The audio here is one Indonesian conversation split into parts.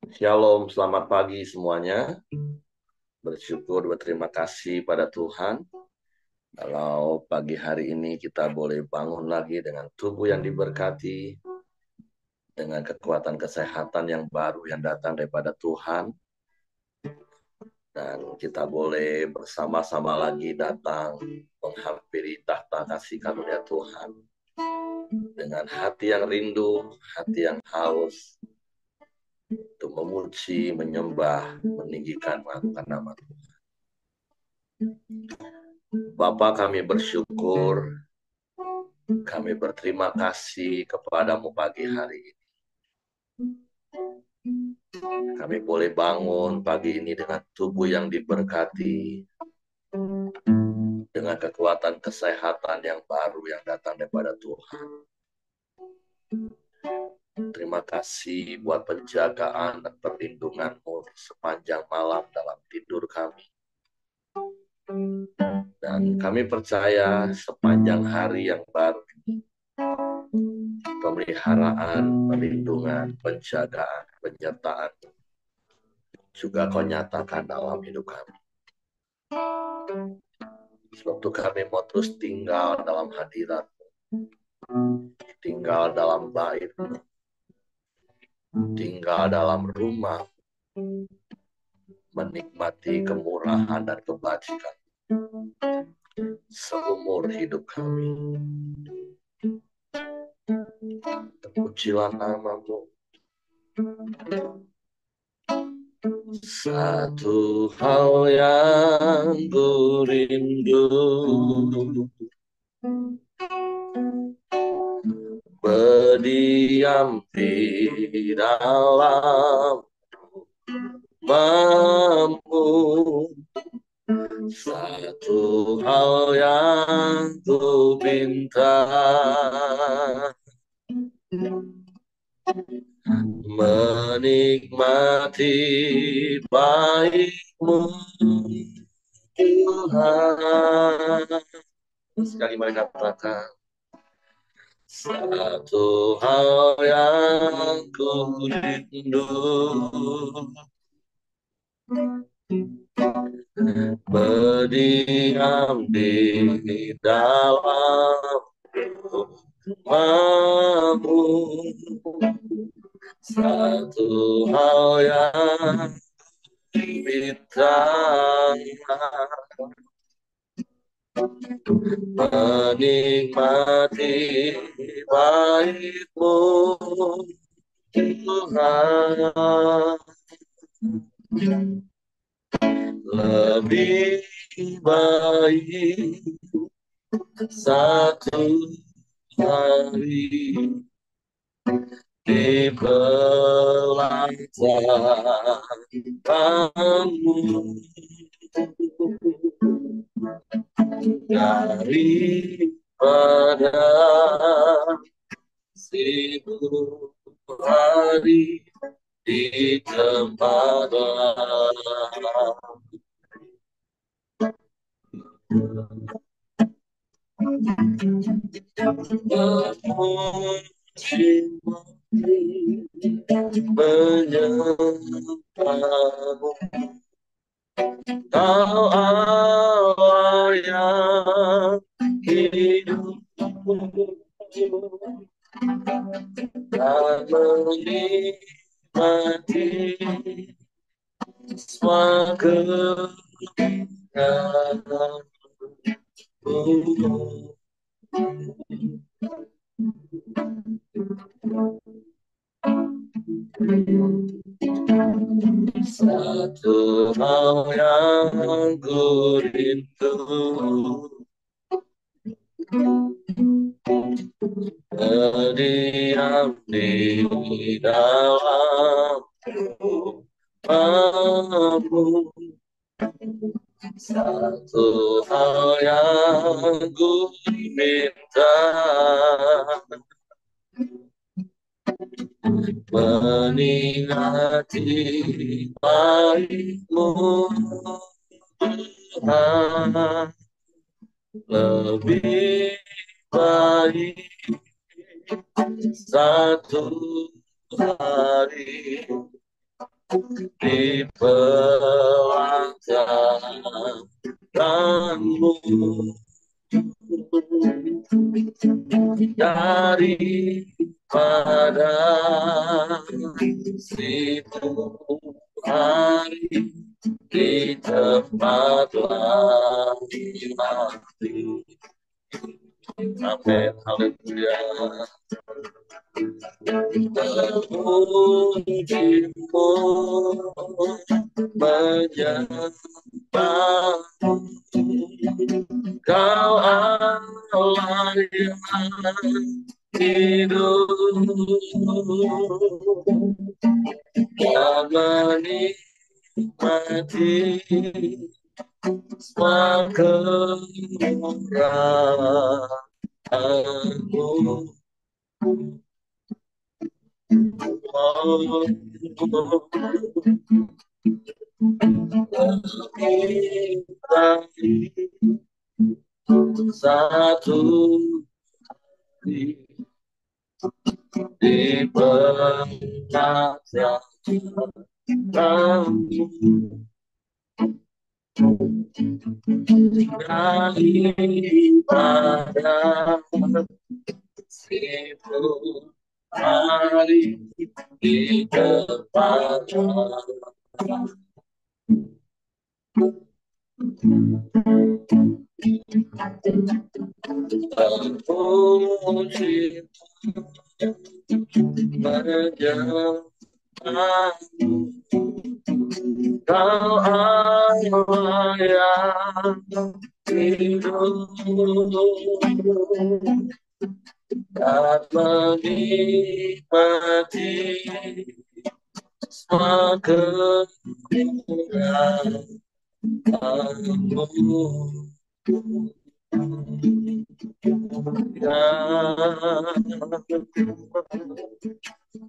Shalom, selamat pagi semuanya. Bersyukur, berterima kasih pada Tuhan. Kalau pagi hari ini kita boleh bangun lagi dengan tubuh yang diberkati, dengan kekuatan kesehatan yang baru yang datang daripada Tuhan. Dan kita boleh bersama-sama lagi datang menghampiri tahta kasih karunia Tuhan. Dengan hati yang rindu, hati yang haus, untuk memuji, menyembah, meninggikan, mengangkat nama Tuhan. Bapa, kami bersyukur, kami berterima kasih kepadamu pagi hari ini. Kami boleh bangun pagi ini dengan tubuh yang diberkati, dengan kekuatan kesehatan yang baru yang datang daripada Tuhan. Terima kasih buat penjagaan dan perlindunganmu sepanjang malam dalam tidur kami. Dan kami percaya sepanjang hari yang baru ini, pemeliharaan, perlindungan, penjagaan, penyertaan juga kau nyatakan dalam hidup kami. Sebab itu kami mau terus tinggal dalam hadirat, tinggal dalam bait, tinggal dalam rumah, menikmati kemurahan dan kebajikan seumur hidup kami. Terpujilah namamu. Satu hal yang ku rindu, berdiam di dalam mampu. Satu hal yang ku minta, menikmati baik-Mu Tuhan. Sekali mari katakan, satu hal yang ku rindu, berdiam di dalam rumah-Mu. Satu hal yang kita menikmati baik-Mu Tuhan, lebih baik satu hari di pelataran-Mu daripada 1000 hari di tempat lain. Menyembahmu, Kau Allah yang hidup dan menikmati semua kebenaran-Mu. Satu hal yang ku rindu, berdiam di dalam rumah-Mu. Satu hal yang ku minta, meningati baik-Mu Tuhan, lebih baik satu hari di pelajaranmu daripada situ hari di tempat lain nanti. Amin, haleluya. Memujimu menyembahmu, Kau Allah yang hidup dan menikmati semua kemurahan-Mu. Satu di pengajaranmu daripada situ hari di tempat memuji menyembahmu, Kau Allah yang hidup dan menikmati semua kemurahan-Mu.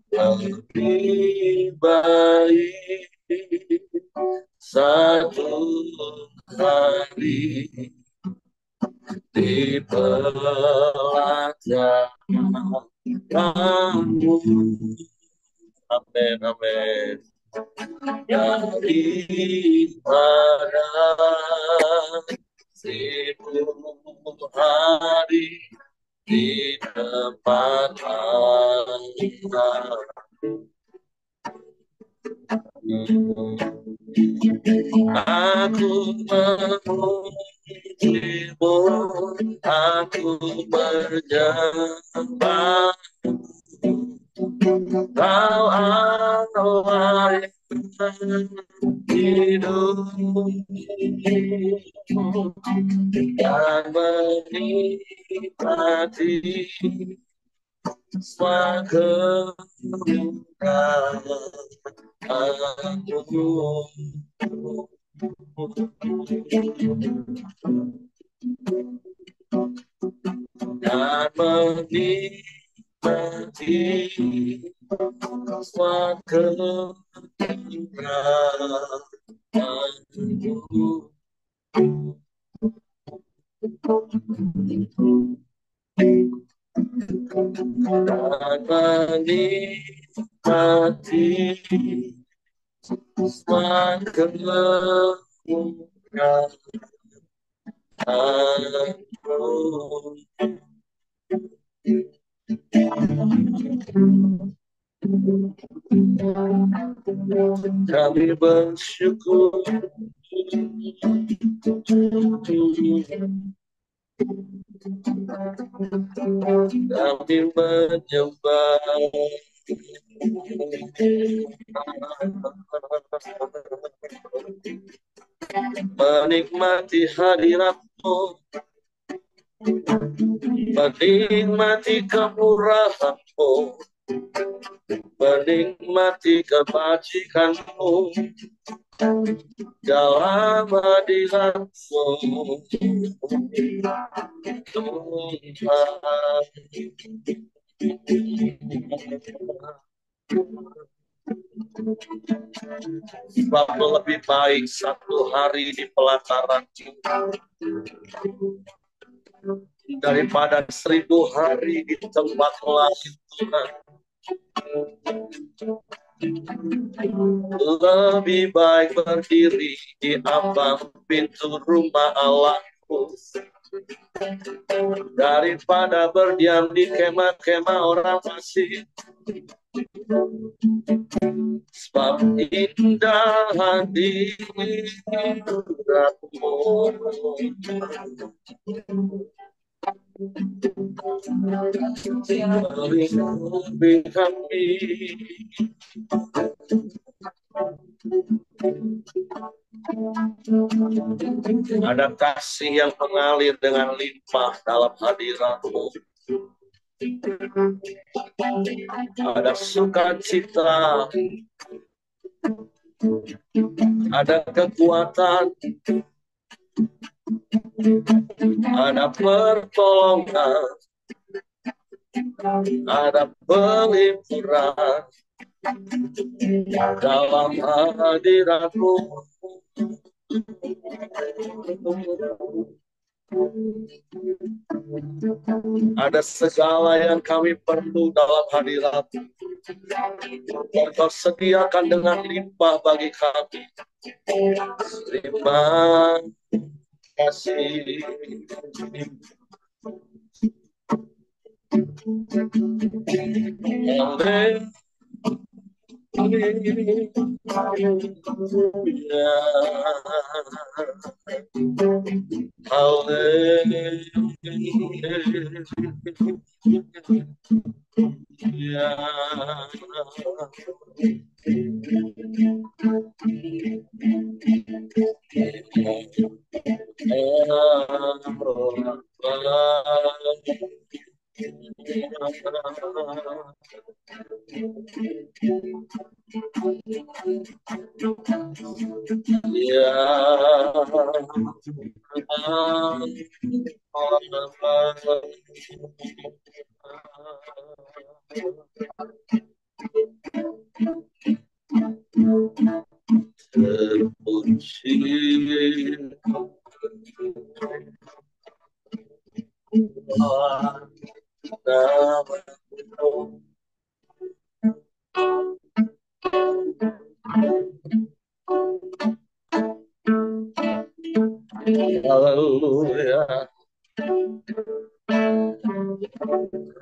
Yang lebih baik satu hari di pelajaranmu. Amin, amin. Daripada seribu hari di tempat lain. Aku memujimu, aku menyembah, Kau Allah yang hidup dan menikmati semua kemurahan-Mu. Dan menikmati semua kemurahan-Mu. Dan menikmati semua kemurahan-Mu. Kami bersyukur, kami menyembah, menikmati hadirat-Mu, menikmati kemurahan-Mu, menikmati kebajikan-Mu dalam hadirat-Mu, Tuhan. Sebab lebih baik satu hari di pelataran daripada 1000 hari di tempat lain, Tuhan. Lebih baik berdiri di ambang pintu rumah Allahku daripada berdiam di kemah-kemah orang fasik. Sebab indah hadiratmu melingkupi kami. Ada kasih yang mengalir dengan limpah dalam hadiratmu. Ada sukacita, ada kekuatan, ada pertolongan, ada pelimpahan dalam hadiratmu. Ada segala yang kami perlu dalam hadirat-Mu. Kau sediakan dengan limpah bagi kami. Terima kasih. Hallelujah.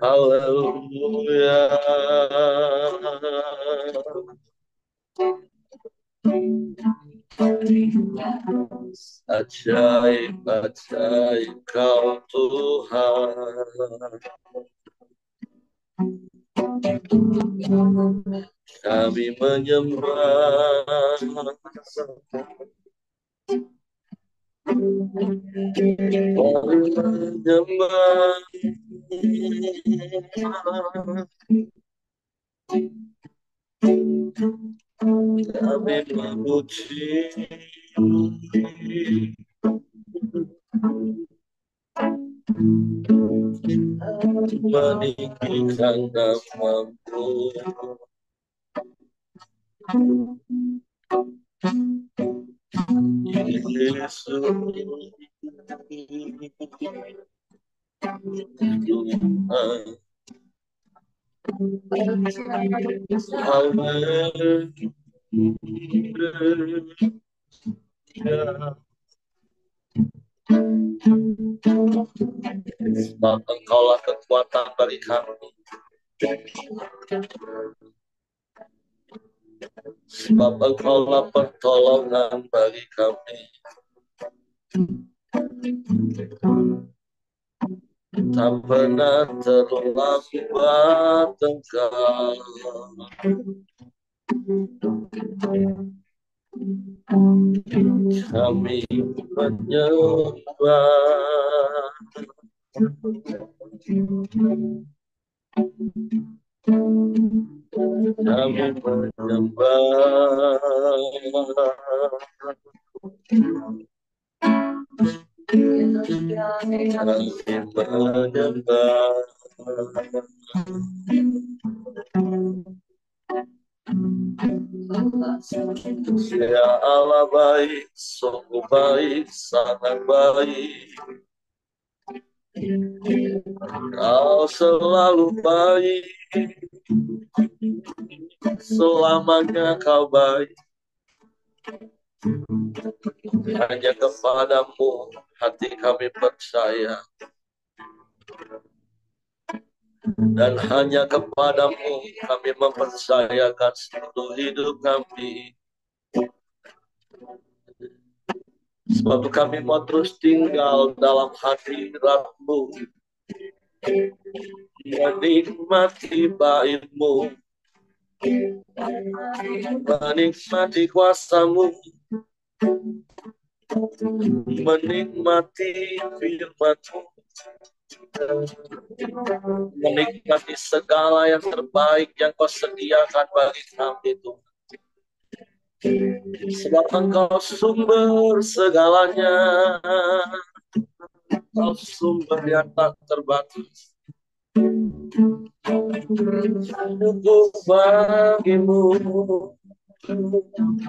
Hallelujah. Ajaib, ajaib Kau Tuhan. Kami menyembah. Kami memuji, meninggikan nama-Mu. Yesus sebab Engkaulah kekuatan bagi kami, sebab Engkaulah pertolongan bagi kami. Tak pernah terlambat Engkau. Kami menyembah. Kami menyembah. Ya Allah baik, sungguh baik, sangat baik. Kau selalu baik. selamanya kau baik. Hanya kepadamu hati kami percaya, dan hanya kepadamu kami mempercayakan seluruh hidup kami. Sebab kami mau terus tinggal dalam hadirat-Mu, menikmati bait-Mu, menikmati kuasa-Mu, menikmati firman-Mu, menikmati segala yang terbaik yang Kau sediakan bagi kami, Tuhan. Sebab Engkau sumber segalanya, Engkau sumber yang tak terbatas. Cukup bagimu, cukup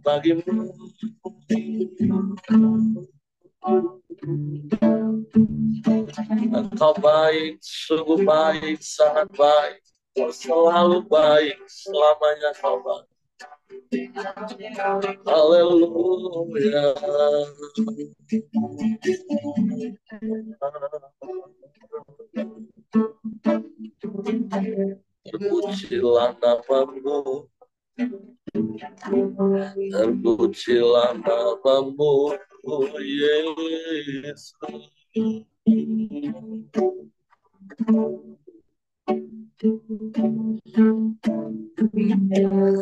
bagimu. Engkau baik, sungguh baik, sangat baik. Kau selalu baik, selamanya Kau baik. Haleluya. Terpujilah namamu, terpujilah namamu, Yesus.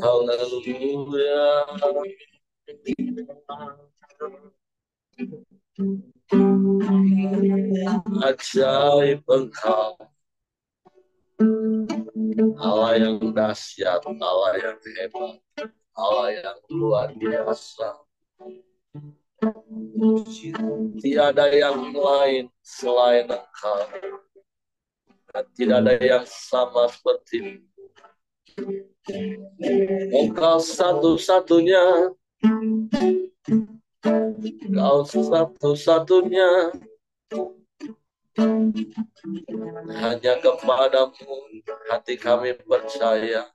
Haleluya. Ajaib Engkau, Allah yang dahsyat, Allah yang hebat, Allah yang luar biasa. Tiada yang lain selain Engkau, dan tidak ada yang sama seperti Engkau satu-satunya, Engkau satu-satunya. Hanya kepadamu hati kami percaya,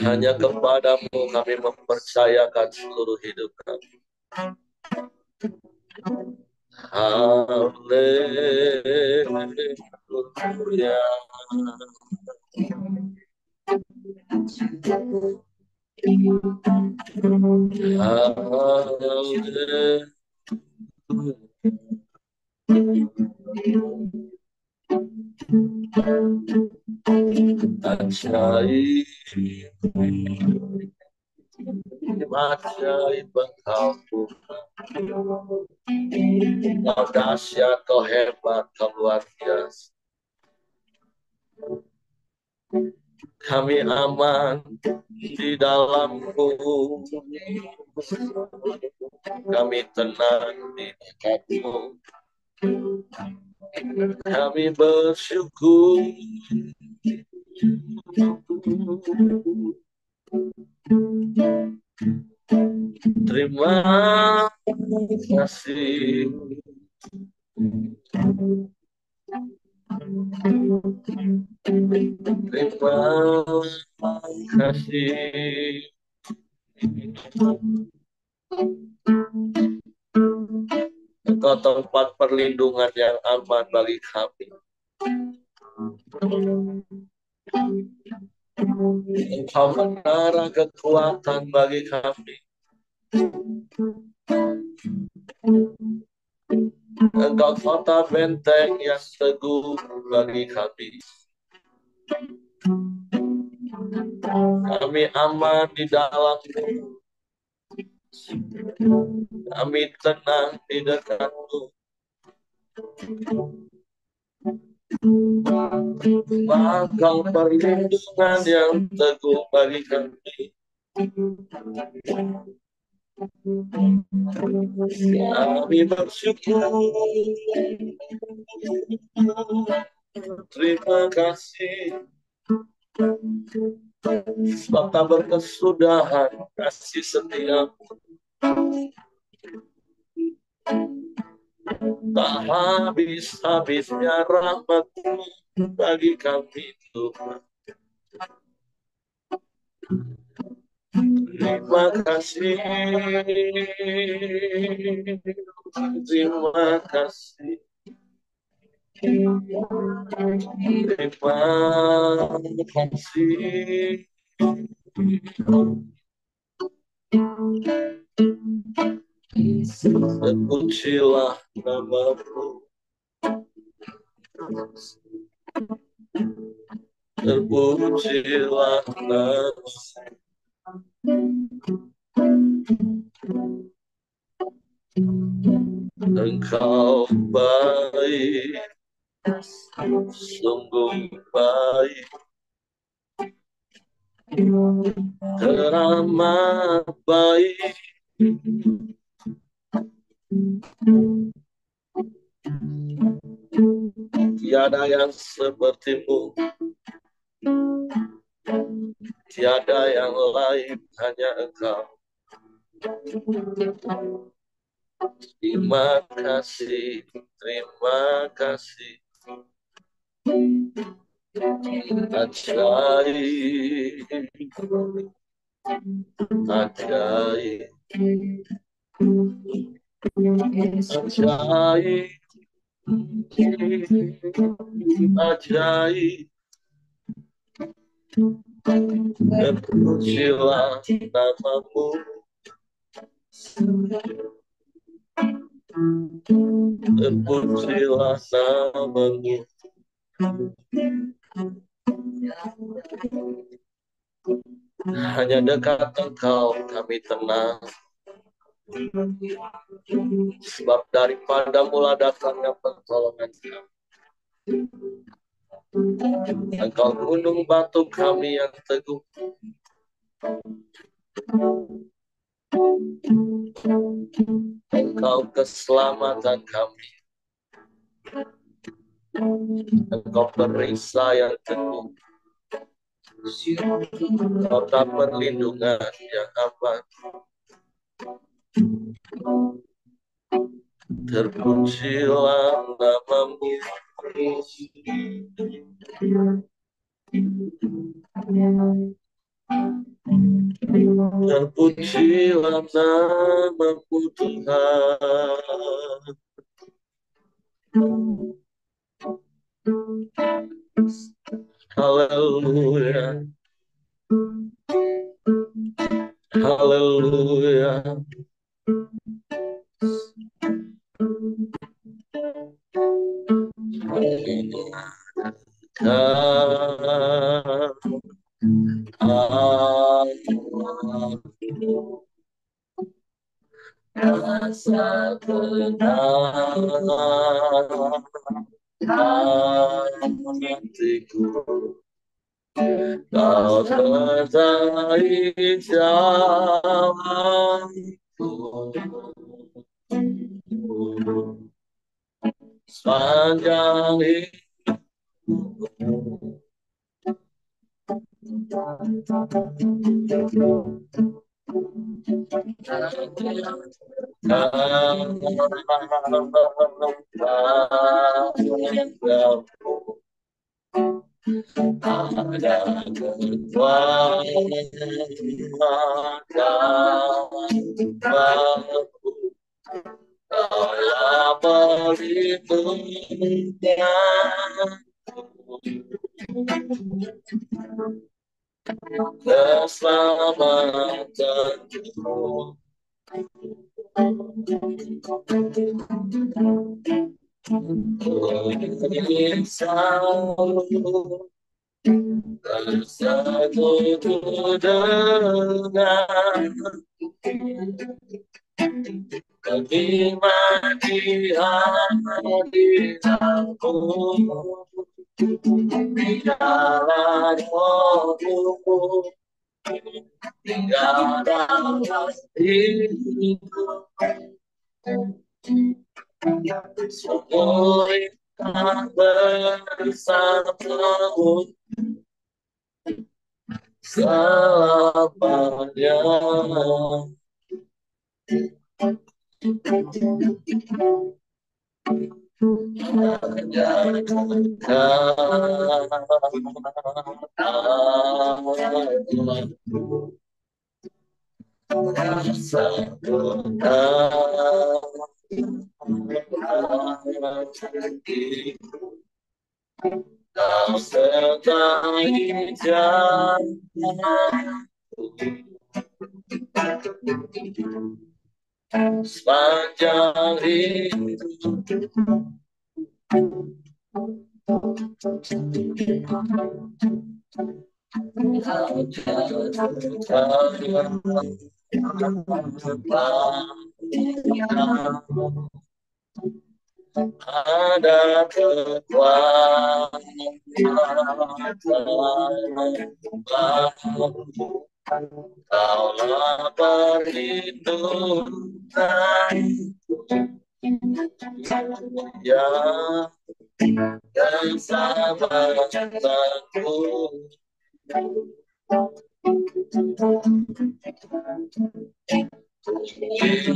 hanya kepadamu kami mempercayakan seluruh hidup kami. Haleluya. Haleluya. Ajaib, ajaib Engkau Tuhan. Kau dahsyat, Kau hebat, Kau luar biasa. Kami aman di dalam-Mu, kami tenang di dekat-Mu, kami bersyukur. Terima kasih. Terima kasih. Engkau tempat perlindungan yang aman bagi kami. Engkau menara kekuatan bagi kami. Engkau kota benteng yang teguh bagi kami. Kami aman di dalam-Mu. Kami tenang di dekat-Mu. Engkau perlindungan yang teguh bagi kami. Kami bersyukur. Terima kasih. Sebab tak berkesudahan kasih setia-Mu. Tak habis-habisnya rahmat-Mu bagi kami Tuhan. Terima kasih, terima kasih, terima kasih. Terpujilah nama-Mu, terpujilah nama-Mu. Engkau baik, sungguh baik, teramat baik. Tiada yang seperti-Mu, tiada yang lain, hanya Engkau. Terima kasih, terima kasih. Ajaib, ajaib, ajaib, ajaib. Terpujilah nama-Mu, terpujilah nama-Mu. Hanya dekat Engkau kami tenang, sebab daripada mula datangnya pertolongan kami. Engkau gunung batu kami yang teguh, Engkau keselamatan kami, Engkau perisai yang teguh, kota perlindungan yang aman. Terpujilah nama-Mu, terpujilah nama-Mu Tuhan. Haleluya, haleluya. Rasa tenang hatiku, Kau sertai jalanku sepanjang hidupku. Ada kekuatan dalam perlindungan, keselamatanku. Bersatu dengan terima di hadiratmu, di dalam rohmu, di dalam hidupku. Semua kita bersamamu selamanya. Kau sertai jalan sepanjang hidup. Ada kekuatan kaulah perlindungan yang bersamaku.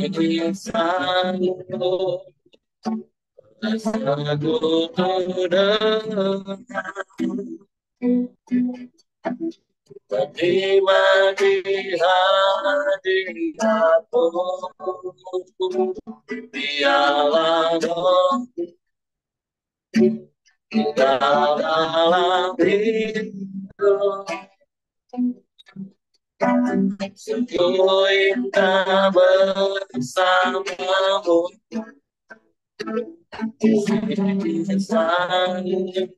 Ini sanggup aku dengar terima di hadiratmu, biarlah dong dalam hidup sungguh indah bersamamu. Sanggup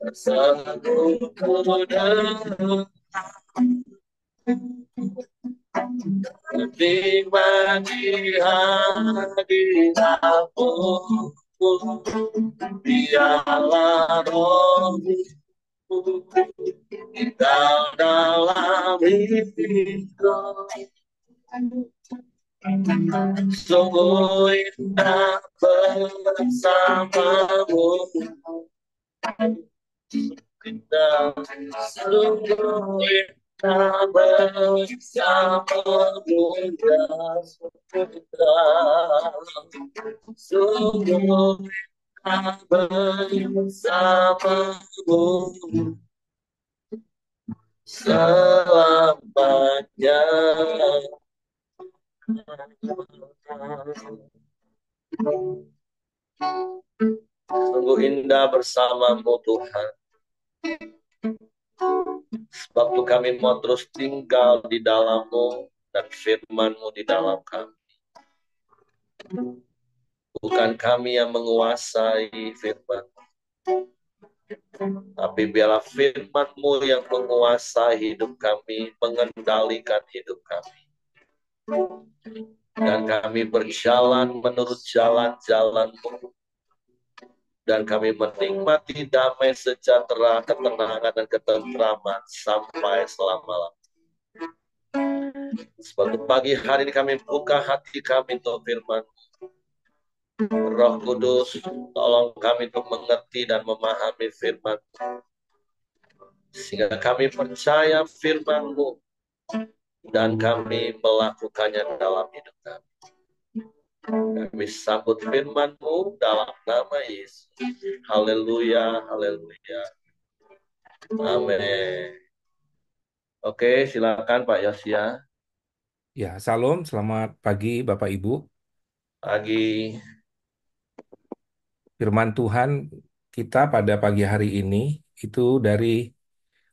sanggup ku dengar nikmati hadiratmu, biarlah rohmu tinggal dalam hidup. Sungguh indah bersamamu, indah sungguh indah bersamamu, indah sungguh indah bersamamu selamanya. Sungguh indah bersamamu Tuhan. Sebab kami mau terus tinggal di dalam-Mu dan firman-Mu di dalam kami. Bukan kami yang menguasai firman, tapi biarlah firman-Mu yang menguasai hidup kami, mengendalikan hidup kami. Dan kami berjalan menurut jalan-jalan-Mu. Dan kami menikmati damai sejahtera, ketenangan, dan ketentraman sampai selama-lamanya. Sebab pagi hari ini kami buka hati kami untuk firman. Roh Kudus, tolong kami untuk mengerti dan memahami firman. Sehingga kami percaya firman-Mu dan kami melakukannya dalam hidup kami. Kami sambut firman-Mu dalam nama Yesus. Haleluya, haleluya. Amin. Oke, silakan Pak Yosia. Ya, salam, selamat pagi Bapak Ibu. Pagi. Firman Tuhan kita pada pagi hari ini itu dari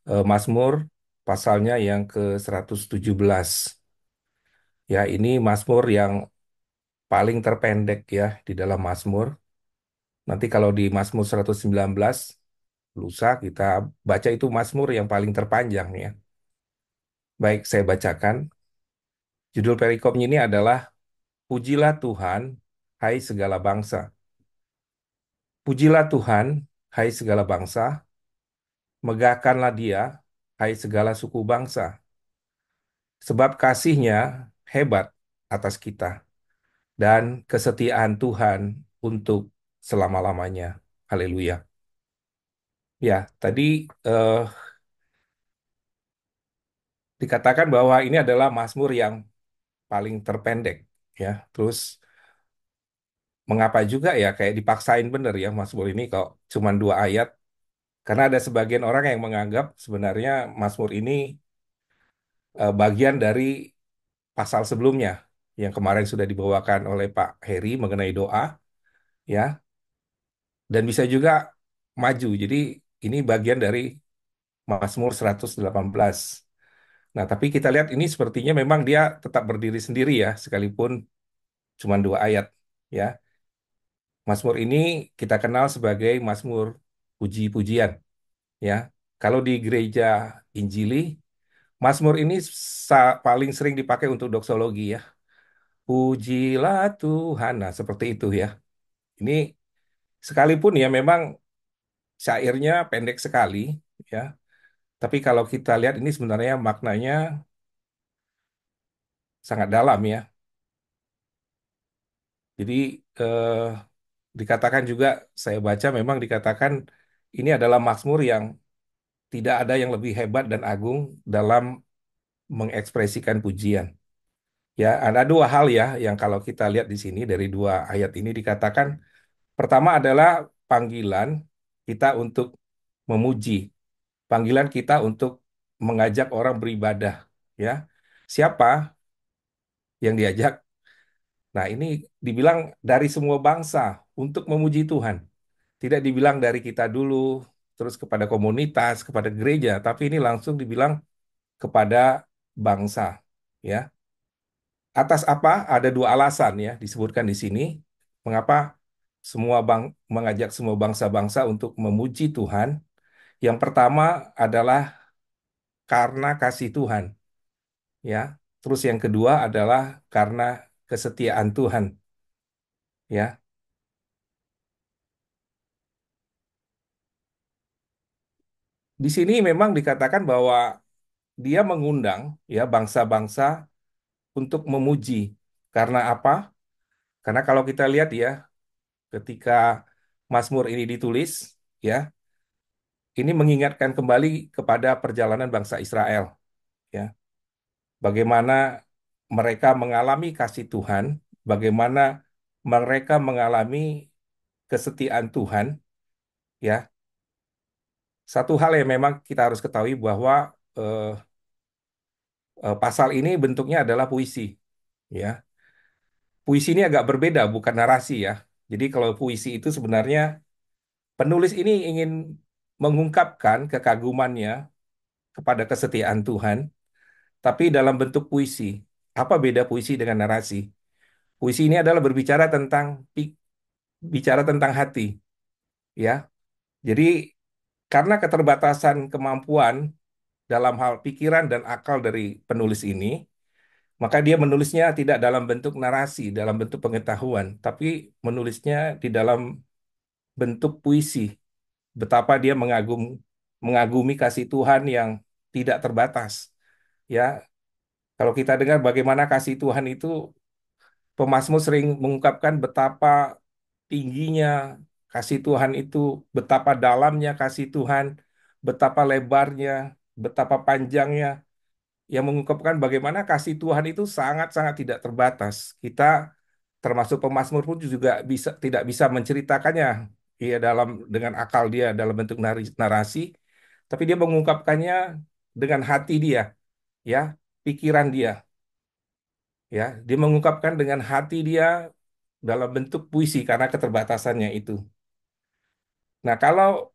Mazmur pasalnya yang ke-117. Ya, ini Mazmur yang paling terpendek ya di dalam Mazmur. Nanti kalau di Mazmur 119 lusa kita baca itu Mazmur yang paling terpanjang ya. Baik, saya bacakan. Judul perikopnya ini adalah Pujilah Tuhan, hai segala bangsa. Pujilah Tuhan, hai segala bangsa. Megahkanlah Dia, hai segala suku bangsa. Sebab kasih-Nya hebat atas kita dan kesetiaan Tuhan untuk selama-lamanya. Haleluya. Ya, tadi eh, dikatakan bahwa ini adalah Mazmur yang paling terpendek, ya. Terus mengapa juga ya kayak dipaksain bener ya Mazmur ini kok cuma 2 ayat. Karena ada sebagian orang yang menganggap sebenarnya Mazmur ini bagian dari pasal sebelumnya yang kemarin sudah dibawakan oleh Pak Heri mengenai doa, ya, dan bisa juga maju. Jadi ini bagian dari Mazmur 118. Nah, tapi kita lihat ini sepertinya memang dia tetap berdiri sendiri ya, sekalipun cuma 2 ayat, ya. Mazmur ini kita kenal sebagai Mazmur puji-pujian, ya. Kalau di gereja Injili, Mazmur ini paling sering dipakai untuk doksologi ya. Pujilah Tuhan, nah seperti itu ya. Ini sekalipun ya memang syairnya pendek sekali, ya. Tapi kalau kita lihat ini sebenarnya maknanya sangat dalam ya. Jadi eh, dikatakan juga, saya baca memang dikatakan ini adalah Mazmur yang tidak ada yang lebih hebat dan agung dalam mengekspresikan pujian. Ya, ada 2 hal ya yang kalau kita lihat di sini dari 2 ayat ini dikatakan, pertama adalah panggilan kita untuk memuji, panggilan kita untuk mengajak orang beribadah, ya. Siapa yang diajak? Nah, ini dibilang dari semua bangsa untuk memuji Tuhan. Tidak dibilang dari kita dulu, terus kepada komunitas, kepada gereja, tapi ini langsung dibilang kepada bangsa, ya. Atas apa? Ada 2 alasan ya disebutkan di sini. Mengapa mengajak semua bangsa-bangsa untuk memuji Tuhan? Yang pertama adalah karena kasih Tuhan, ya. Terus yang kedua adalah karena kesetiaan Tuhan, ya. Di sini memang dikatakan bahwa dia mengundang ya bangsa-bangsa untuk memuji. Karena apa? Karena kalau kita lihat ya, ketika Mazmur ini ditulis, ya, ini mengingatkan kembali kepada perjalanan bangsa Israel, ya. Bagaimana mereka mengalami kasih Tuhan, bagaimana mereka mengalami kesetiaan Tuhan, ya. Satu hal yang memang kita harus ketahui bahwa eh, pasal ini bentuknya adalah puisi, ya. Puisi ini agak berbeda, bukan narasi ya. Jadi kalau puisi itu sebenarnya penulis ini ingin mengungkapkan kekagumannya kepada kesetiaan Tuhan, tapi dalam bentuk puisi. Apa beda puisi dengan narasi? Puisi ini adalah berbicara tentang bicara tentang hati, ya. Jadi karena keterbatasan kemampuan dalam hal pikiran dan akal dari penulis ini, maka dia menulisnya tidak dalam bentuk narasi, dalam bentuk pengetahuan, tapi menulisnya di dalam bentuk puisi. Betapa dia mengagumi kasih Tuhan yang tidak terbatas. Ya, kalau kita dengar bagaimana kasih Tuhan itu, pemazmur sering mengungkapkan betapa tingginya kasih Tuhan itu, betapa dalamnya kasih Tuhan, betapa lebarnya, betapa panjangnya, yang mengungkapkan bagaimana kasih Tuhan itu sangat-sangat tidak terbatas. Kita termasuk pemazmur pun juga tidak bisa menceritakannya ya dengan akal dia dalam bentuk narasi, tapi dia mengungkapkannya dengan hati dia, ya, pikiran dia, ya, dia mengungkapkan dengan hati dia dalam bentuk puisi karena keterbatasannya itu. Nah, kalau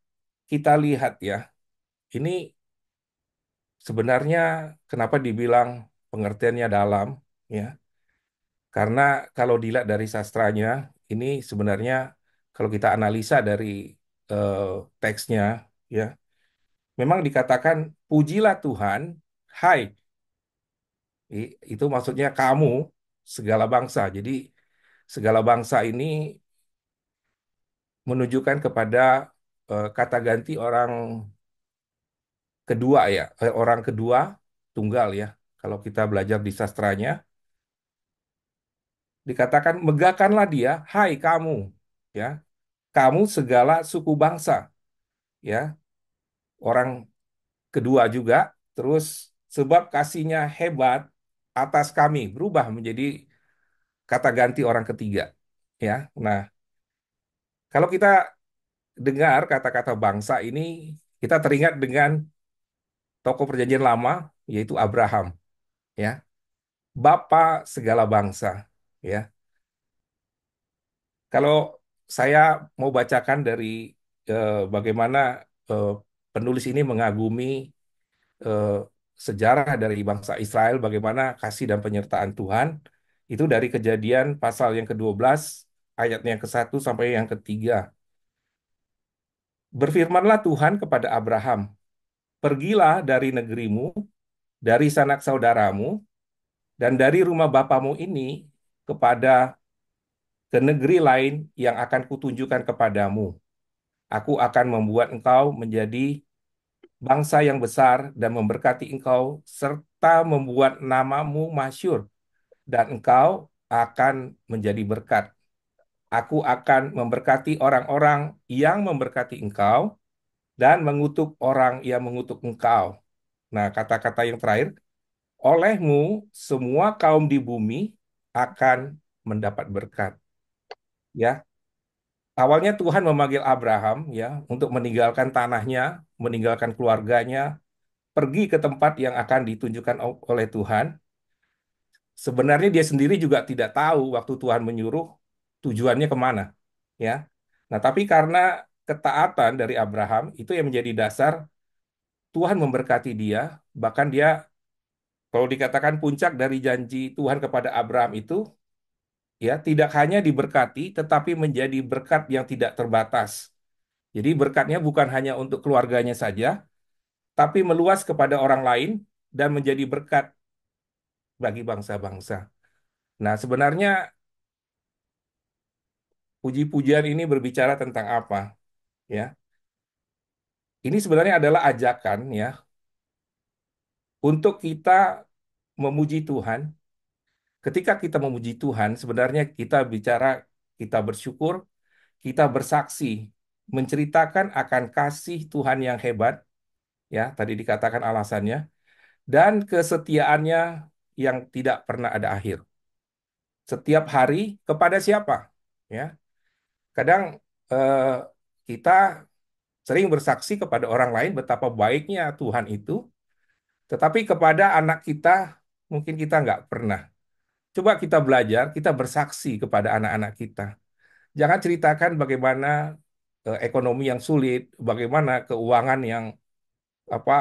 kita lihat ya, ini sebenarnya kenapa dibilang pengertiannya dalam, ya, karena kalau dilihat dari sastranya, ini sebenarnya kalau kita analisa dari eh, teksnya, ya, memang dikatakan pujilah Tuhan, hai, itu maksudnya kamu segala bangsa. Jadi segala bangsa ini menunjukkan kepada kata ganti orang kedua ya, orang kedua tunggal ya. Kalau kita belajar di sastranya, dikatakan megahkanlah dia, hai kamu, ya, kamu segala suku bangsa, ya, orang kedua juga. Terus sebab kasihnya hebat atas kami berubah menjadi kata ganti orang ketiga, ya. Nah, kalau kita dengar kata-kata bangsa ini, kita teringat dengan tokoh Perjanjian Lama, yaitu Abraham, ya, Bapa segala bangsa, ya. Kalau saya mau bacakan dari bagaimana eh, penulis ini mengagumi eh, sejarah dari bangsa Israel, bagaimana kasih dan penyertaan Tuhan, itu dari Kejadian pasal yang ke-12, ayat yang ke-1 sampai yang ketiga. Berfirmanlah Tuhan kepada Abraham, pergilah dari negerimu, dari sanak saudaramu, dan dari rumah bapamu ini kepada ke negeri lain yang akan kutunjukkan kepadamu. Aku akan membuat engkau menjadi bangsa yang besar dan memberkati engkau, serta membuat namamu masyhur, dan engkau akan menjadi berkat. Aku akan memberkati orang-orang yang memberkati engkau, dan mengutuk orang yang mengutuk engkau. Nah, kata-kata yang terakhir, olehmu semua kaum di bumi akan mendapat berkat. Ya, awalnya Tuhan memanggil Abraham ya untuk meninggalkan tanahnya, meninggalkan keluarganya, pergi ke tempat yang akan ditunjukkan oleh Tuhan. Sebenarnya dia sendiri juga tidak tahu waktu Tuhan menyuruh tujuannya kemana, ya. Nah, tapi karena ketaatan dari Abraham itu yang menjadi dasar Tuhan memberkati dia, bahkan dia kalau dikatakan puncak dari janji Tuhan kepada Abraham itu, ya tidak hanya diberkati, tetapi menjadi berkat yang tidak terbatas. Jadi berkatnya bukan hanya untuk keluarganya saja, tapi meluas kepada orang lain dan menjadi berkat bagi bangsa-bangsa. Nah, sebenarnya puji-pujian ini berbicara tentang apa? Ya, ini sebenarnya adalah ajakan ya untuk kita memuji Tuhan. Ketika kita memuji Tuhan, sebenarnya kita bicara, kita bersyukur, kita bersaksi, menceritakan akan kasih Tuhan yang hebat, ya, tadi dikatakan alasannya, dan kesetiaannya yang tidak pernah ada akhir. Setiap hari kepada siapa? Ya, kadang eh, kita sering bersaksi kepada orang lain betapa baiknya Tuhan itu, tetapi kepada anak kita mungkin kita nggak pernah. Coba kita belajar, kita bersaksi kepada anak-anak kita. Jangan ceritakan bagaimana ekonomi yang sulit, bagaimana keuangan yang apa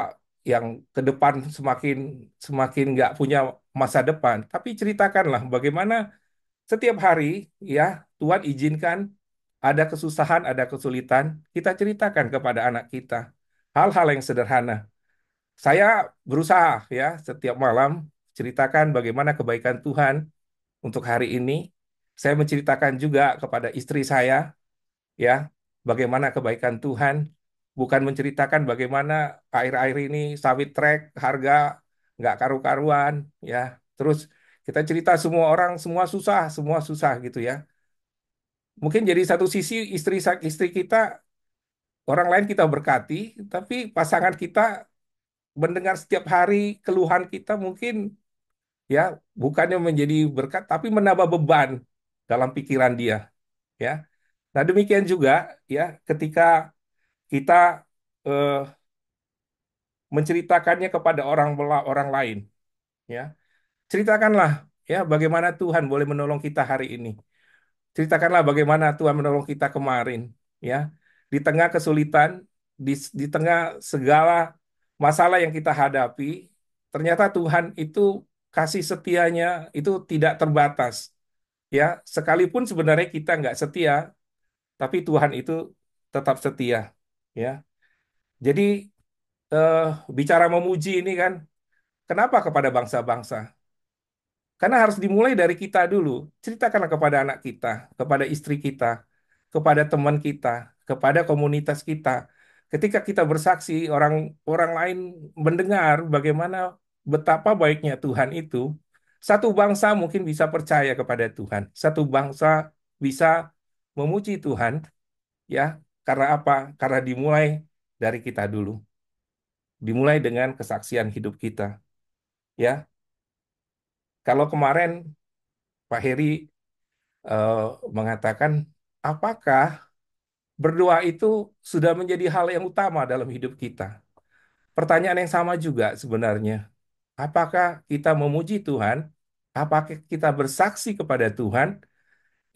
yang ke depan semakin semakin nggak punya masa depan. Tapi ceritakanlah bagaimana setiap hari ya Tuhan izinkan ada kesusahan, ada kesulitan, kita ceritakan kepada anak kita hal-hal yang sederhana. Saya berusaha ya setiap malam ceritakan bagaimana kebaikan Tuhan untuk hari ini. Saya menceritakan juga kepada istri saya ya bagaimana kebaikan Tuhan, bukan menceritakan bagaimana akhir-akhir ini sawit trek harga nggak karu-karuan ya. Terus kita cerita semua susah gitu ya. Mungkin jadi satu sisi istri kita orang lain kita berkati, tapi pasangan kita mendengar setiap hari keluhan kita mungkin ya bukannya menjadi berkat tapi menambah beban dalam pikiran dia ya. Nah, demikian juga ya ketika kita eh, menceritakannya kepada orang lain ya. Ceritakanlah ya bagaimana Tuhan boleh menolong kita hari ini. Ceritakanlah bagaimana Tuhan menolong kita kemarin ya. Di tengah kesulitan, di tengah segala masalah yang kita hadapi, ternyata Tuhan itu kasih setianya itu tidak terbatas ya. Sekalipun sebenarnya kita nggak setia, tapi Tuhan itu tetap setia ya. Jadi eh, bicara memuji ini kan, kenapa kepada bangsa-bangsa? Karena harus dimulai dari kita dulu. Ceritakanlah kepada anak kita, kepada istri kita, kepada teman kita, kepada komunitas kita. Ketika kita bersaksi, orang orang lain mendengar bagaimana betapa baiknya Tuhan itu. Satu bangsa mungkin bisa percaya kepada Tuhan. Satu bangsa bisa memuji Tuhan, ya. Karena apa? Karena dimulai dari kita dulu. Dimulai dengan kesaksian hidup kita, ya. Kalau kemarin Pak Heri eh, mengatakan, apakah berdoa itu sudah menjadi hal yang utama dalam hidup kita? Pertanyaan yang sama juga sebenarnya. Apakah kita memuji Tuhan? Apakah kita bersaksi kepada Tuhan?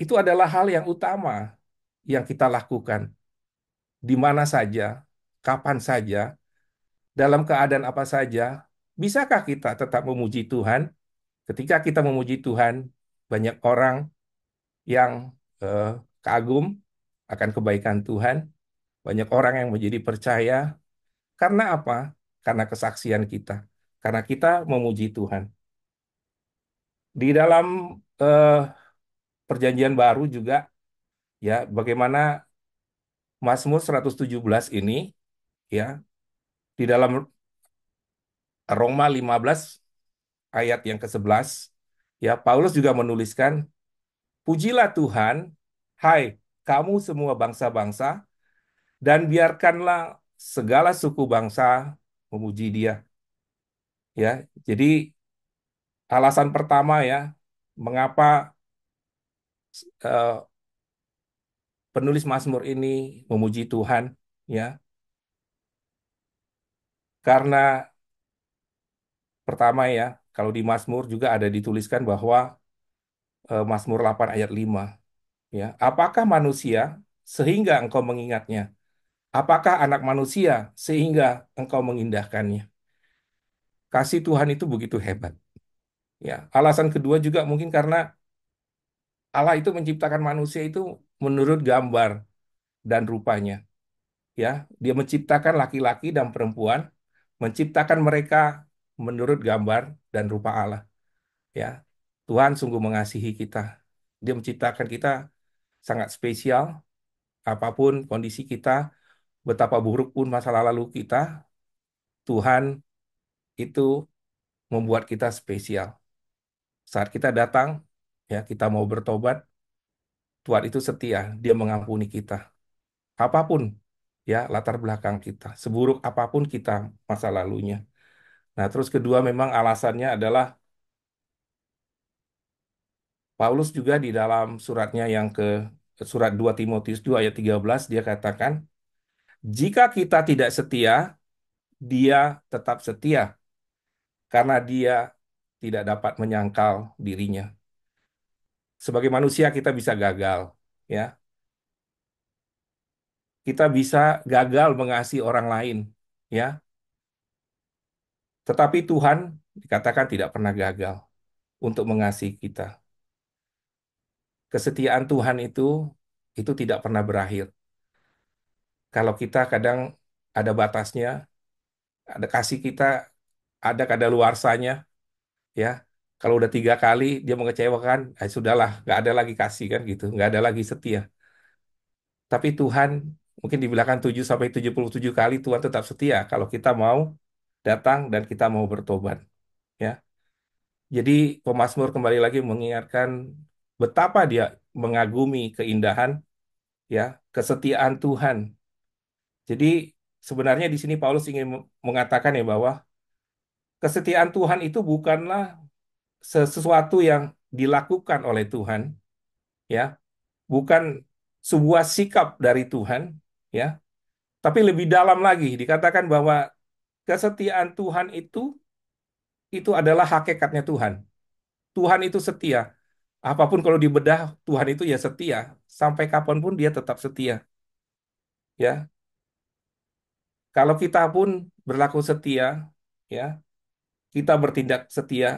Itu adalah hal yang utama yang kita lakukan. Di mana saja, kapan saja, dalam keadaan apa saja, bisakah kita tetap memuji Tuhan? Ketika kita memuji Tuhan, banyak orang yang eh, kagum akan kebaikan Tuhan, banyak orang yang menjadi percaya. Karena apa? Karena kesaksian kita. Karena kita memuji Tuhan. Di dalam eh, Perjanjian Baru juga, ya, bagaimana Mazmur 117 ini, ya, di dalam Roma 15 ayat yang ke-11, ya, Paulus juga menuliskan, pujilah Tuhan, hai kamu semua bangsa-bangsa, dan biarkanlah segala suku bangsa memuji Dia. Ya, jadi alasan pertama, ya, mengapa eh, penulis Mazmur ini memuji Tuhan, ya, karena pertama, ya, kalau di Mazmur juga ada dituliskan bahwa Mazmur 8 ayat 5, ya, apakah manusia sehingga engkau mengingatnya? Apakah anak manusia sehingga engkau mengindahkannya? Kasih Tuhan itu begitu hebat. Ya, alasan kedua juga mungkin karena Allah itu menciptakan manusia itu menurut gambar dan rupanya. Ya, Dia menciptakan laki-laki dan perempuan, menciptakan mereka menurut gambar dan rupa Allah. Ya, Tuhan sungguh mengasihi kita. Dia menciptakan kita sangat spesial, apapun kondisi kita, betapa buruk pun masa lalu kita, Tuhan itu membuat kita spesial. Saat kita datang, ya, kita mau bertobat, Tuhan itu setia, Dia mengampuni kita. Apapun, ya, latar belakang kita, seburuk apapun kita masa lalunya. Nah, terus kedua memang alasannya adalah Paulus juga di dalam suratnya yang ke surat 2 Timotius 2 ayat 13 dia katakan, jika kita tidak setia, Dia tetap setia karena Dia tidak dapat menyangkal dirinya. Sebagai manusia kita bisa gagal, ya. Kita bisa gagal mengasihi orang lain, ya. Tetapi Tuhan dikatakan tidak pernah gagal untuk mengasihi kita. Kesetiaan Tuhan itu tidak pernah berakhir. Kalau kita kadang ada batasnya, ada kasih kita, ada kadaluarsanya, ya. Kalau udah 3 kali dia mengecewakan, sudahlah, nggak ada lagi kasih kan gitu, nggak ada lagi setia. Tapi Tuhan mungkin dibilangkan 7 sampai 77 kali Tuhan tetap setia kalau kita mau datang dan kita mau bertobat, ya. Jadi pemazmur kembali lagi mengingatkan betapa dia mengagumi keindahan, ya, kesetiaan Tuhan. Jadi sebenarnya di sini Paulus ingin mengatakan, ya, bahwa kesetiaan Tuhan itu bukanlah sesuatu yang dilakukan oleh Tuhan, ya, bukan sebuah sikap dari Tuhan, ya, tapi lebih dalam lagi dikatakan bahwa kesetiaan Tuhan itu adalah hakikatnya Tuhan. Tuhan itu setia. Apapun kalau dibedah, Tuhan itu ya setia. Sampai kapanpun dia tetap setia. Ya, kalau kita pun berlaku setia, ya, kita bertindak setia,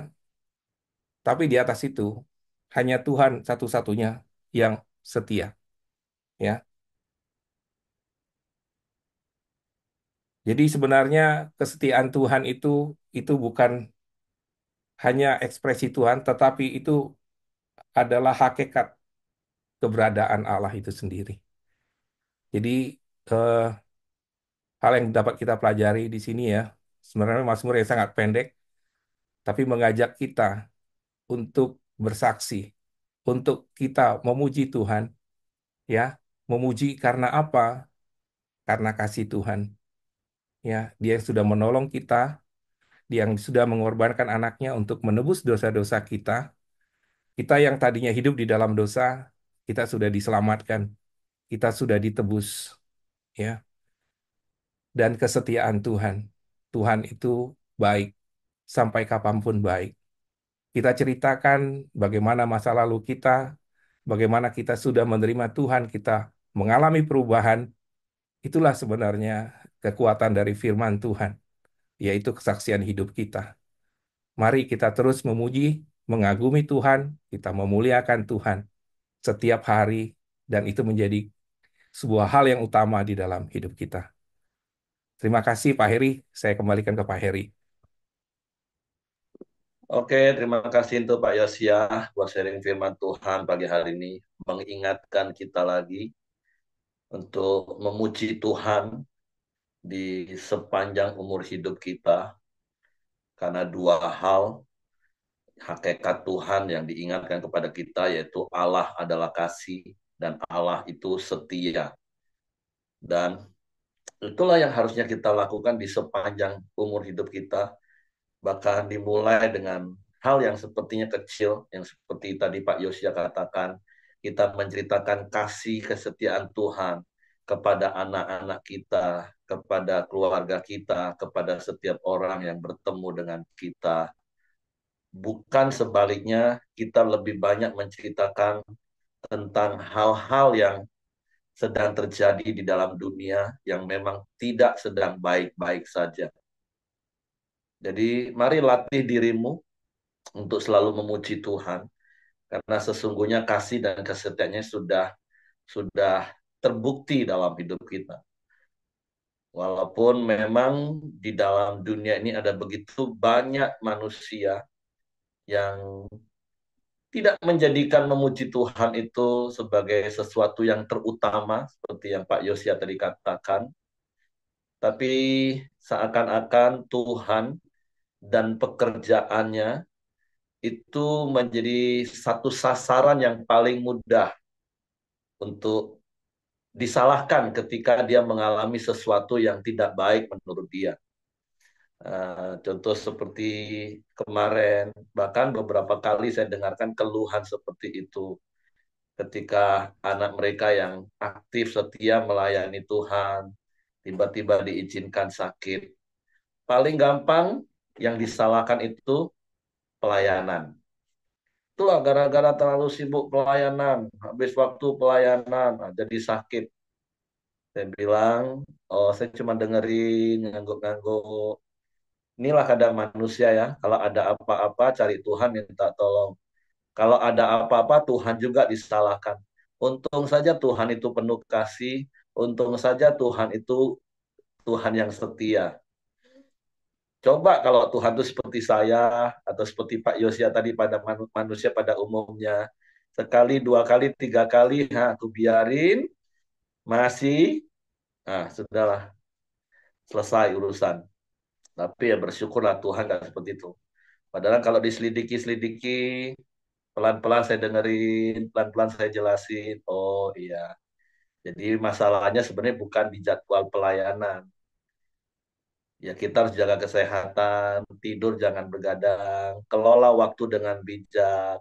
tapi di atas itu hanya Tuhan satu-satunya yang setia. Ya, jadi sebenarnya kesetiaan Tuhan itu bukan hanya ekspresi Tuhan, tetapi itu adalah hakikat keberadaan Allah itu sendiri. Jadi eh, hal yang dapat kita pelajari di sini, ya, sebenarnya Mazmur yang sangat pendek, tapi mengajak kita untuk bersaksi, untuk kita memuji Tuhan, ya, memuji karena apa? Karena kasih Tuhan, ya, Dia yang sudah menolong kita, Dia yang sudah mengorbankan anaknya untuk menebus dosa-dosa kita, Kita yang tadinya hidup di dalam dosa, kita sudah diselamatkan, kita sudah ditebus, ya. Dan kesetiaan Tuhan. Tuhan itu baik, sampai kapanpun baik. Kita ceritakan bagaimana masa lalu kita, bagaimana kita sudah menerima Tuhan, kita mengalami perubahan. Itulah sebenarnya kekuatan dari firman Tuhan, yaitu kesaksian hidup kita. Mari kita terus memuji, mengagumi Tuhan, kita memuliakan Tuhan setiap hari, dan itu menjadi sebuah hal yang utama di dalam hidup kita. Terima kasih Pak Heri, saya kembalikan ke Pak Heri. Oke, terima kasih untuk Pak Yosia buat sharing firman Tuhan pagi hari ini. Mengingatkan kita lagi untuk memuji Tuhan di sepanjang umur hidup kita. Karena dua hal hakikat Tuhan yang diingatkan kepada kita yaitu Allah adalah kasih dan Allah itu setia. Dan itulah yang harusnya kita lakukan di sepanjang umur hidup kita, bahkan dimulai dengan hal yang sepertinya kecil, yang seperti tadi Pak Yosia katakan, kita menceritakan kasih kesetiaan Tuhan kepada anak-anak kita, kepada keluarga kita, kepada setiap orang yang bertemu dengan kita. Bukan sebaliknya, kita lebih banyak menceritakan tentang hal-hal yang sedang terjadi di dalam dunia yang memang tidak sedang baik-baik saja. Jadi mari latih dirimu untuk selalu memuji Tuhan karena sesungguhnya kasih dan kesetiaannya sudah terbukti dalam hidup kita. Walaupun memang di dalam dunia ini ada begitu banyak manusia yang tidak menjadikan memuji Tuhan itu sebagai sesuatu yang terutama seperti yang Pak Yosia tadi katakan, tapi seakan-akan Tuhan dan pekerjaannya itu menjadi satu sasaran yang paling mudah untuk disalahkan ketika dia mengalami sesuatu yang tidak baik menurut dia. Contoh seperti kemarin, bahkan beberapa kali saya dengarkan keluhan seperti itu ketika anak mereka yang aktif setia melayani Tuhan tiba-tiba diizinkan sakit. Paling gampang yang disalahkan itu pelayanan. Itulah gara-gara terlalu sibuk pelayanan, habis waktu pelayanan, jadi sakit. Saya bilang, oh saya cuma dengerin, ngangguk-ngangguk. Inilah kadang manusia ya, kalau ada apa-apa cari Tuhan minta tolong. Kalau ada apa-apa Tuhan juga disalahkan. Untung saja Tuhan itu penuh kasih, untung saja Tuhan itu Tuhan yang setia. Coba kalau Tuhan itu seperti saya atau seperti Pak Yosia tadi pada manusia pada umumnya. Sekali, dua kali, tiga kali, aku biarin, masih, sudahlah, selesai urusan. Tapi ya bersyukurlah Tuhan nggak seperti itu. Padahal kalau diselidiki-selidiki, pelan-pelan saya dengerin, pelan-pelan saya jelasin. Oh iya, jadi masalahnya sebenarnya bukan di jadwal pelayanan. Ya kita harus jaga kesehatan, tidur jangan begadang, kelola waktu dengan bijak.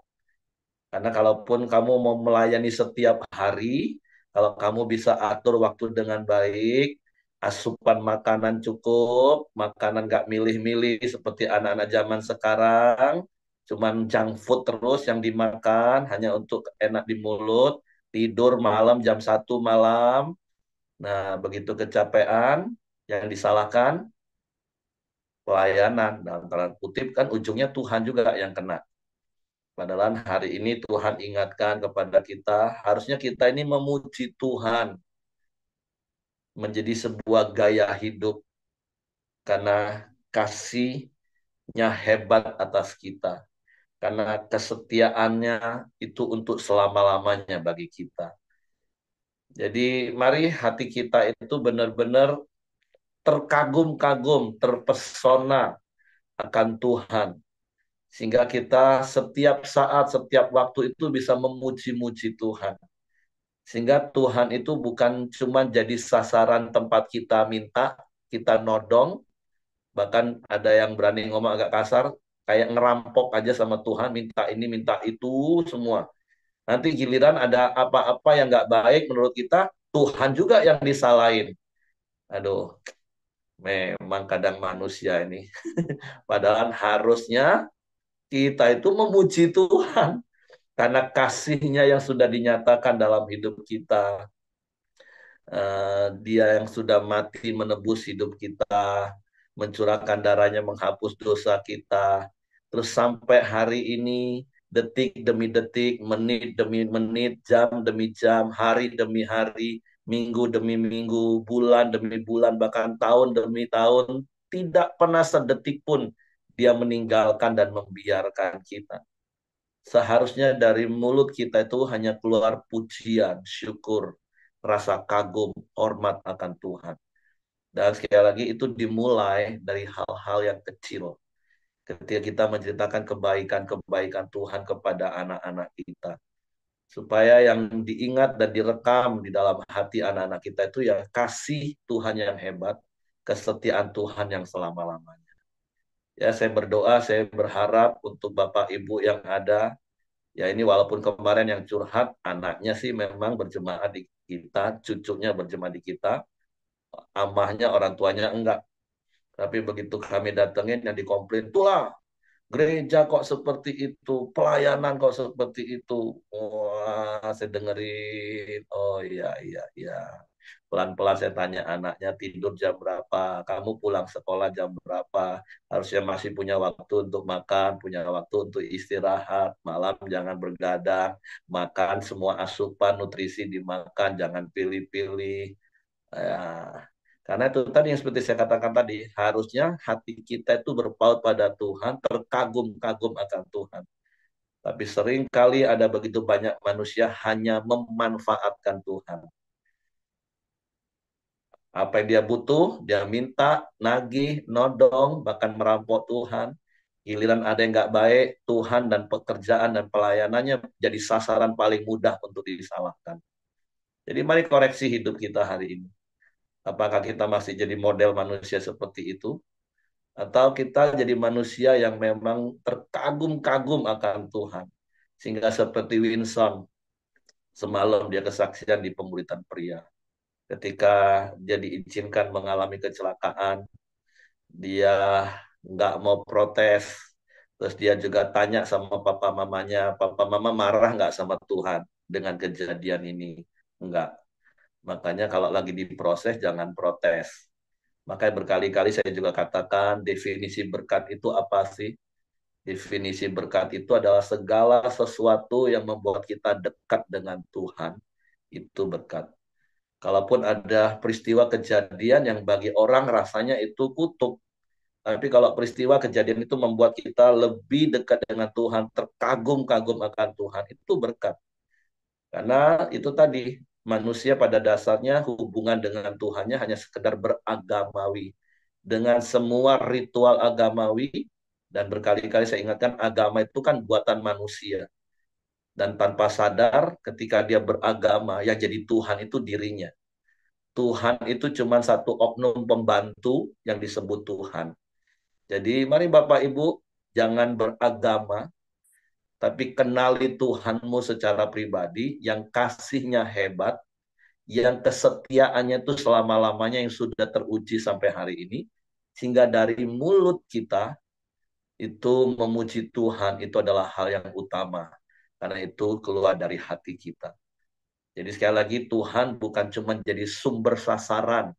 Karena kalaupun kamu mau melayani setiap hari, kalau kamu bisa atur waktu dengan baik, asupan makanan cukup, makanan nggak milih-milih seperti anak-anak zaman sekarang, cuman junk food terus yang dimakan hanya untuk enak di mulut, tidur malam jam 1 malam. Nah, begitu kecapean, yang disalahkan pelayanan. Dalam tanda kutip kan ujungnya Tuhan juga yang kena. Padahal hari ini Tuhan ingatkan kepada kita, harusnya kita ini memuji Tuhan menjadi sebuah gaya hidup karena kasihnya hebat atas kita. Karena kesetiaannya itu untuk selama-lamanya bagi kita. Jadi mari hati kita itu benar-benar terkagum-kagum, terpesona akan Tuhan. Sehingga kita setiap saat, setiap waktu itu bisa memuji-muji Tuhan. Sehingga Tuhan itu bukan cuma jadi sasaran tempat kita minta, kita nodong, bahkan ada yang berani ngomong agak kasar, kayak ngerampok aja sama Tuhan, minta ini, minta itu semua. Nanti giliran ada apa-apa yang nggak baik menurut kita, Tuhan juga yang disalahin. Aduh, memang kadang manusia ini. Padahal harusnya kita itu memuji Tuhan karena kasihnya yang sudah dinyatakan dalam hidup kita. Dia yang sudah mati menebus hidup kita, mencurahkan darahnya menghapus dosa kita. Terus sampai hari ini, detik demi detik, menit demi menit, jam demi jam, hari demi hari, minggu demi minggu, bulan demi bulan, bahkan tahun demi tahun, tidak pernah sedetik pun dia meninggalkan dan membiarkan kita. Seharusnya dari mulut kita itu hanya keluar pujian, syukur, rasa kagum, hormat akan Tuhan. Dan sekali lagi itu dimulai dari hal-hal yang kecil. Ketika kita menceritakan kebaikan-kebaikan Tuhan kepada anak-anak kita. Supaya yang diingat dan direkam di dalam hati anak-anak kita itu ya kasih Tuhan yang hebat, kesetiaan Tuhan yang selama-lamanya. Ya, saya berdoa, saya berharap untuk Bapak Ibu yang ada. Ya ini walaupun kemarin yang curhat, anaknya sih memang berjemaah di kita, cucunya berjemaah di kita, amahnya orang tuanya enggak. Tapi begitu kami datengin yang dikomplain, itulah gereja kok seperti itu, pelayanan kok seperti itu. Wah, saya dengerin. Oh iya, iya, iya. Pelan-pelan saya tanya anaknya tidur jam berapa, kamu pulang sekolah jam berapa, harusnya masih punya waktu untuk makan, punya waktu untuk istirahat, malam jangan bergadang, makan semua asupan nutrisi dimakan, jangan pilih-pilih. Ya, karena itu tadi yang seperti saya katakan tadi, harusnya hati kita itu berpaut pada Tuhan, terkagum-kagum akan Tuhan. Tapi sering kali ada begitu banyak manusia hanya memanfaatkan Tuhan. Apa yang dia butuh, dia minta, nagih, nodong, bahkan merampok Tuhan. Giliran ada yang nggak baik, Tuhan dan pekerjaan dan pelayanannya jadi sasaran paling mudah untuk disalahkan. Jadi mari koreksi hidup kita hari ini. Apakah kita masih jadi model manusia seperti itu? Atau kita jadi manusia yang memang terkagum-kagum akan Tuhan. Sehingga seperti Winston, semalam dia kesaksian di pemuritan pria. Ketika dia diizinkan mengalami kecelakaan, dia nggak mau protes. Terus dia juga tanya sama papa mamanya, papa mama marah nggak sama Tuhan dengan kejadian ini? Enggak. Makanya kalau lagi diproses jangan protes. Makanya berkali-kali saya juga katakan definisi berkat itu apa sih? Definisi berkat itu adalah segala sesuatu yang membuat kita dekat dengan Tuhan. Itu berkat. Kalaupun ada peristiwa kejadian yang bagi orang rasanya itu kutuk, tapi kalau peristiwa kejadian itu membuat kita lebih dekat dengan Tuhan, terkagum-kagum akan Tuhan, itu berkat. Karena itu tadi, manusia pada dasarnya hubungan dengan Tuhannya hanya sekedar beragamawi. Dengan semua ritual agamawi, dan berkali-kali saya ingatkan, agama itu kan buatan manusia. Dan tanpa sadar, ketika dia beragama, yang jadi Tuhan itu dirinya. Tuhan itu cuma satu oknum pembantu yang disebut Tuhan. Jadi mari Bapak Ibu, jangan beragama, tapi kenali Tuhanmu secara pribadi, yang kasihnya hebat, yang kesetiaannya itu selama-lamanya yang sudah teruji sampai hari ini, sehingga dari mulut kita itu memuji Tuhan, itu adalah hal yang utama. Karena itu keluar dari hati kita. Jadi sekali lagi Tuhan bukan cuma jadi sumber sasaran.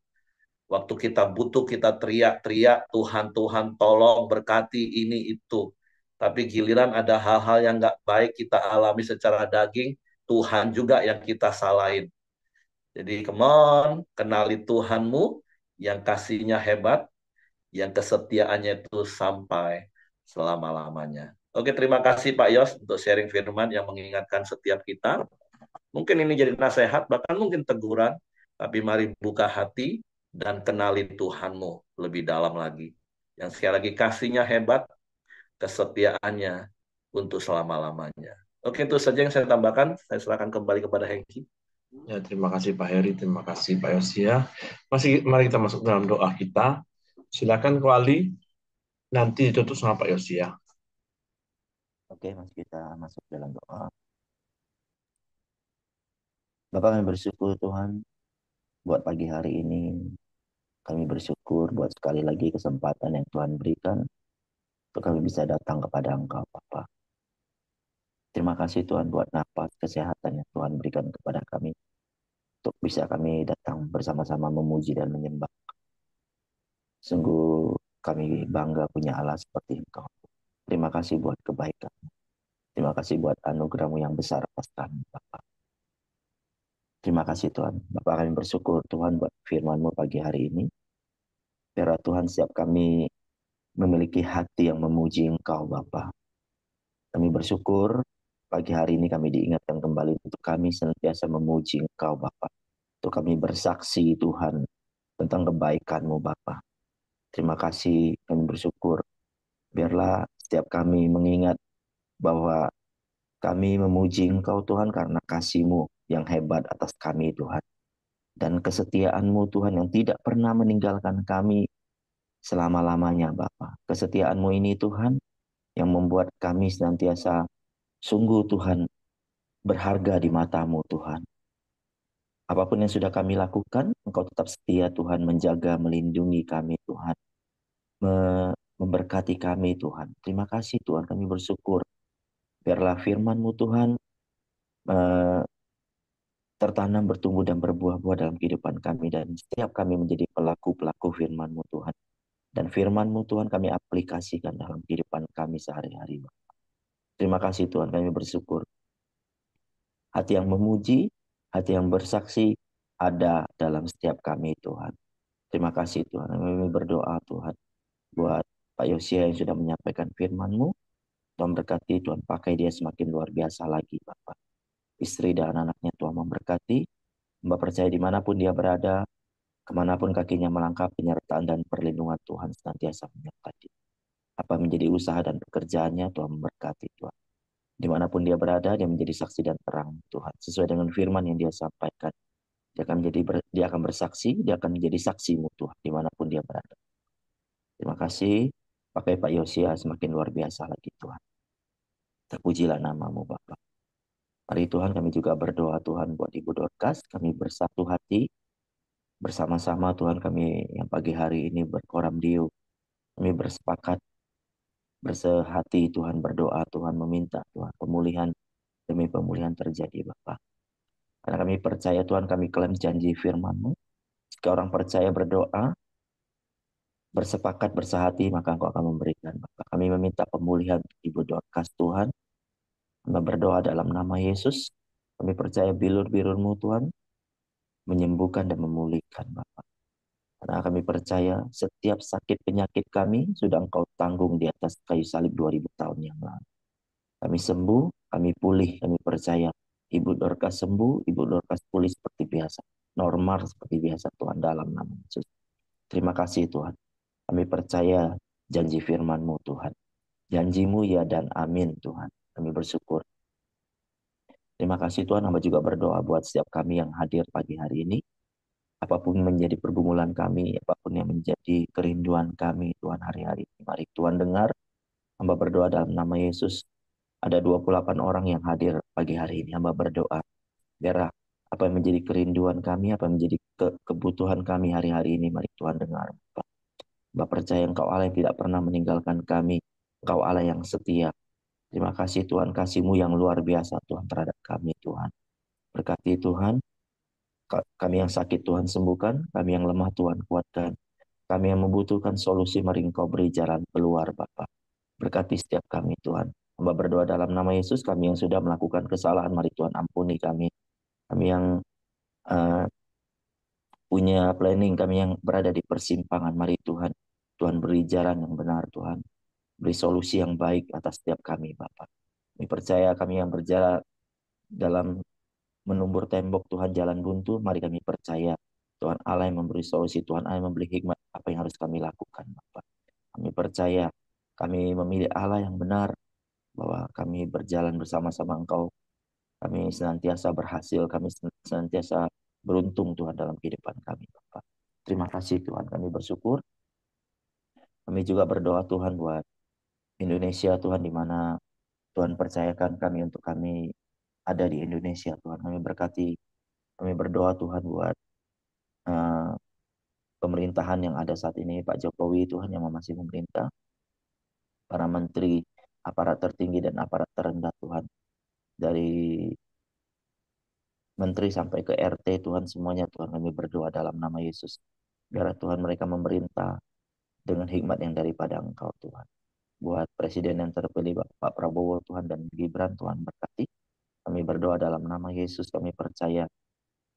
Waktu kita butuh, kita teriak-teriak, Tuhan, Tuhan, tolong berkati ini itu. Tapi giliran ada hal-hal yang nggak baik kita alami secara daging, Tuhan juga yang kita salahin. Jadi come on, kenali Tuhanmu yang kasihnya hebat, yang kesetiaannya itu sampai selama-lamanya. Oke, terima kasih Pak Yos untuk sharing firman yang mengingatkan setiap kita. Mungkin ini jadi nasihat, bahkan mungkin teguran, tapi mari buka hati dan kenali Tuhanmu lebih dalam lagi. Yang sekali lagi kasihnya hebat, kesetiaannya untuk selama-lamanya. Oke, itu saja yang saya tambahkan. Saya serahkan kembali kepada Hengki. Ya, terima kasih Pak Heri, terima kasih Pak Yosia. Mari kita masuk dalam doa kita. Silakan Ko Ali, nanti ditutup sama Pak Yosia. Oke, Mas, kita masuk dalam doa. Bapak, kami bersyukur Tuhan buat pagi hari ini. Kami bersyukur buat sekali lagi kesempatan yang Tuhan berikan untuk kami bisa datang kepada Engkau, Bapak. Terima kasih Tuhan buat napas kesehatan yang Tuhan berikan kepada kami untuk bisa kami datang bersama-sama memuji dan menyembah. Sungguh kami bangga punya Allah seperti Engkau. Terima kasih buat kebaikan. Terima kasih buat anugerah-Mu yang besar atas kami, Bapak. Terima kasih Tuhan. Bapak, kami bersyukur Tuhan buat firman-Mu pagi hari ini. Biarlah Tuhan setiap kami memiliki hati yang memuji Engkau, Bapak. Kami bersyukur pagi hari ini kami diingatkan kembali untuk kami senantiasa memuji Engkau, Bapak. Untuk kami bersaksi Tuhan tentang kebaikan-Mu, Bapak. Terima kasih, kami bersyukur. Biarlah setiap kami mengingat bahwa kami memuji Engkau Tuhan karena kasih-Mu yang hebat atas kami Tuhan. Dan kesetiaan-Mu Tuhan yang tidak pernah meninggalkan kami selama-lamanya Bapa. Kesetiaan-Mu ini Tuhan yang membuat kami senantiasa sungguh Tuhan berharga di mata-Mu Tuhan. Apapun yang sudah kami lakukan, Engkau tetap setia Tuhan menjaga, melindungi kami Tuhan. Memberkati kami Tuhan. Terima kasih Tuhan, kami bersyukur. Biarlah firman-Mu Tuhan tertanam, bertumbuh, dan berbuah-buah dalam kehidupan kami. Dan setiap kami menjadi pelaku-pelaku firman-Mu Tuhan. Dan firman-Mu Tuhan kami aplikasikan dalam kehidupan kami sehari-hari. Terima kasih Tuhan, kami bersyukur. Hati yang memuji, hati yang bersaksi ada dalam setiap kami Tuhan. Terima kasih Tuhan, kami berdoa Tuhan. Buat Pak Yosia yang sudah menyampaikan firman-Mu. Tuhan berkati, Tuhan pakai dia semakin luar biasa lagi Bapak. Istri dan anaknya Tuhan memberkati. Mbak percaya dimanapun dia berada, kemanapun kakinya melangkah, penyertaan dan perlindungan Tuhan senantiasa menyertai. Apa menjadi usaha dan pekerjaannya, Tuhan memberkati Tuhan. Dimanapun dia berada, dia menjadi saksi dan terang Tuhan. Sesuai dengan firman yang dia sampaikan. Dia akan bersaksi, dia akan menjadi saksimu Tuhan, dimanapun dia berada. Terima kasih, pakai Pak Yosia semakin luar biasa lagi Tuhan. Terpujilah namamu Bapak. Mari Tuhan, kami juga berdoa Tuhan buat Ibu Dorcas. Kami bersatu hati bersama-sama Tuhan, kami yang pagi hari ini berkoram diu. Kami bersepakat, bersehati Tuhan, berdoa Tuhan, meminta Tuhan pemulihan demi pemulihan terjadi Bapak. Karena kami percaya Tuhan, kami klaim janji firman-Mu. Jika orang percaya berdoa, bersepakat, bersehati, maka Engkau akan memberikan Bapak. Kami meminta pemulihan Ibu Dorcas Tuhan. Kami berdoa dalam nama Yesus. Kami percaya bilur-bilur-Mu Tuhan menyembuhkan dan memulihkan Bapak. Karena kami percaya setiap sakit penyakit kami sudah Engkau tanggung di atas kayu salib 2000 tahun yang lalu. Kami sembuh, kami pulih, kami percaya. Ibu Dorcas sembuh, Ibu Dorcas pulih seperti biasa. Normal seperti biasa Tuhan dalam nama Yesus. Terima kasih Tuhan. Kami percaya janji firman-Mu Tuhan. Janji-Mu ya dan amin Tuhan. Kami bersyukur. Terima kasih Tuhan, hamba juga berdoa buat setiap kami yang hadir pagi hari ini. Apapun menjadi pergumulan kami, apapun yang menjadi kerinduan kami Tuhan hari-hari ini. Mari Tuhan dengar, hamba berdoa dalam nama Yesus. Ada 28 orang yang hadir pagi hari ini. Hamba berdoa, biarlah apa yang menjadi kerinduan kami, apa yang menjadi kebutuhan kami hari-hari ini, mari Tuhan dengar. Hamba percaya Engkau Allah yang tidak pernah meninggalkan kami. Engkau Allah yang setia. Terima kasih Tuhan, kasih-Mu yang luar biasa Tuhan terhadap kami Tuhan. Berkati Tuhan, kami yang sakit Tuhan sembuhkan, kami yang lemah Tuhan kuatkan. Kami yang membutuhkan solusi, mari Engkau beri jalan keluar Bapa. Berkati setiap kami Tuhan. Hamba berdoa dalam nama Yesus, kami yang sudah melakukan kesalahan, mari Tuhan ampuni kami. Kami yang uh, punya planning, kami yang berada di persimpangan, mari Tuhan. Tuhan beri jalan yang benar Tuhan. Beri solusi yang baik atas setiap kami Bapak. Kami percaya kami yang berjalan dalam menumbur tembok Tuhan jalan buntu, mari kami percaya Tuhan Allah yang memberi solusi, Tuhan Allah yang memberi hikmat apa yang harus kami lakukan Bapak. Kami percaya kami memilih Allah yang benar, bahwa kami berjalan bersama-sama Engkau. Kami senantiasa berhasil, kami senantiasa beruntung Tuhan dalam kehidupan kami Bapak. Terima kasih Tuhan, kami bersyukur. Kami juga berdoa Tuhan buat Indonesia Tuhan, di mana Tuhan percayakan kami untuk kami ada di Indonesia, Tuhan. Kami berkati, kami berdoa Tuhan buat eh, pemerintahan yang ada saat ini, Pak Jokowi, Tuhan yang masih memerintah, para menteri, aparat tertinggi dan aparat terendah Tuhan. Dari menteri sampai ke RT Tuhan semuanya Tuhan kami berdoa dalam nama Yesus. Biar Tuhan mereka memerintah dengan hikmat yang daripada Engkau Tuhan. Buat presiden yang terpilih Pak Prabowo Tuhan dan Gibran Tuhan berkati. Kami berdoa dalam nama Yesus, kami percaya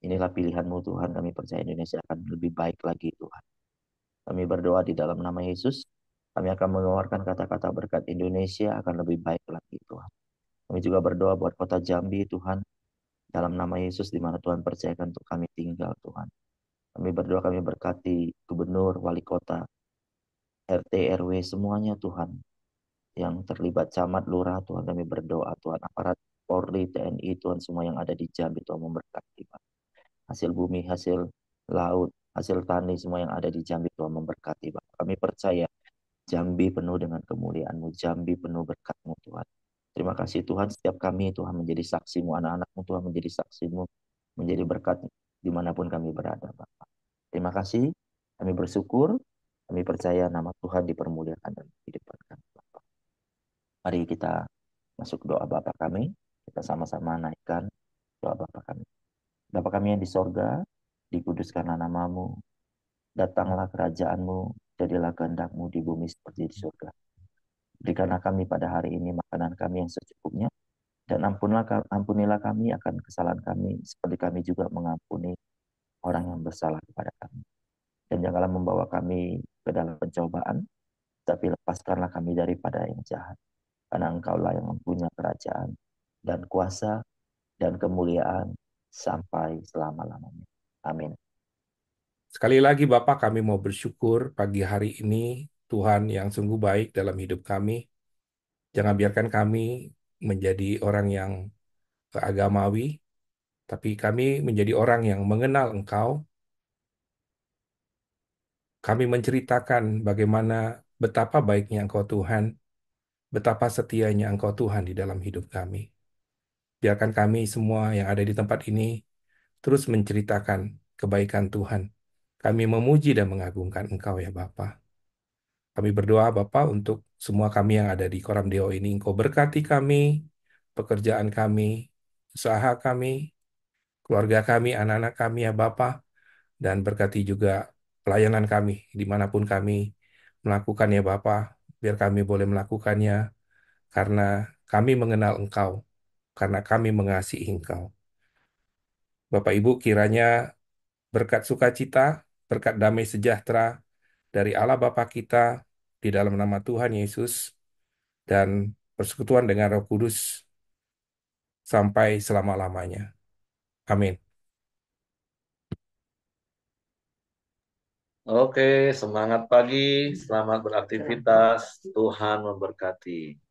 inilah pilihan-Mu Tuhan, kami percaya Indonesia akan lebih baik lagi Tuhan. Kami berdoa di dalam nama Yesus, kami akan mengeluarkan kata-kata berkat Indonesia akan lebih baik lagi Tuhan. Kami juga berdoa buat kota Jambi Tuhan, dalam nama Yesus di mana Tuhan percayakan untuk kami tinggal Tuhan. Kami berdoa kami berkati gubernur, wali kota, RT, RW semuanya Tuhan. Yang terlibat camat, lurah Tuhan kami berdoa Tuhan. Aparat Polri, TNI Tuhan semua yang ada di Jambi Tuhan memberkati Pak. Hasil bumi, hasil laut, hasil tani semua yang ada di Jambi Tuhan memberkati Pak. Kami percaya Jambi penuh dengan kemuliaan-Mu, Jambi penuh berkat-Mu Tuhan. Terima kasih Tuhan, setiap kami Tuhan menjadi saksi-Mu, anak-anak-Mu Tuhan menjadi saksi-Mu, menjadi berkat dimanapun kami berada Bapak. Terima kasih, kami bersyukur, kami percaya nama Tuhan dipermuliakan dalam kehidupan kami Bapak. Mari kita masuk doa Bapa kami, kita sama-sama naikkan doa Bapa kami. Bapa kami yang di sorga, dikuduskanlah namamu, datanglah kerajaanmu, jadilah kehendak-Mu di bumi seperti di surga. Berikanlah kami pada hari ini makanan kami yang secukupnya, dan ampunilah kami akan kesalahan kami, seperti kami juga mengampuni orang yang bersalah kepada kami. Dan janganlah membawa kami ke dalam pencobaan, tapi lepaskanlah kami daripada yang jahat. Karena Engkaulah yang mempunyai kerajaan, dan kuasa, dan kemuliaan, sampai selama-lamanya. Amin. Sekali lagi Bapak, kami mau bersyukur pagi hari ini Tuhan yang sungguh baik dalam hidup kami. Jangan biarkan kami menjadi orang yang agamawi, tapi kami menjadi orang yang mengenal Engkau. Kami menceritakan bagaimana betapa baiknya Engkau Tuhan, betapa setianya Engkau Tuhan di dalam hidup kami. Biarkan kami semua yang ada di tempat ini terus menceritakan kebaikan Tuhan. Kami memuji dan mengagungkan Engkau ya Bapa. Kami berdoa Bapa untuk semua kami yang ada di Koram Deo ini. Engkau berkati kami, pekerjaan kami, usaha kami, keluarga kami, anak-anak kami ya Bapa. Dan berkati juga pelayanan kami dimanapun kami melakukan ya Bapa. Biar kami boleh melakukannya karena kami mengenal Engkau, karena kami mengasihi Engkau. Bapak Ibu kiranya berkat sukacita, berkat damai sejahtera dari Allah Bapa kita di dalam nama Tuhan Yesus dan persekutuan dengan Roh Kudus sampai selama-lamanya. Amin. Oke, semangat pagi, selamat beraktivitas, Tuhan memberkati.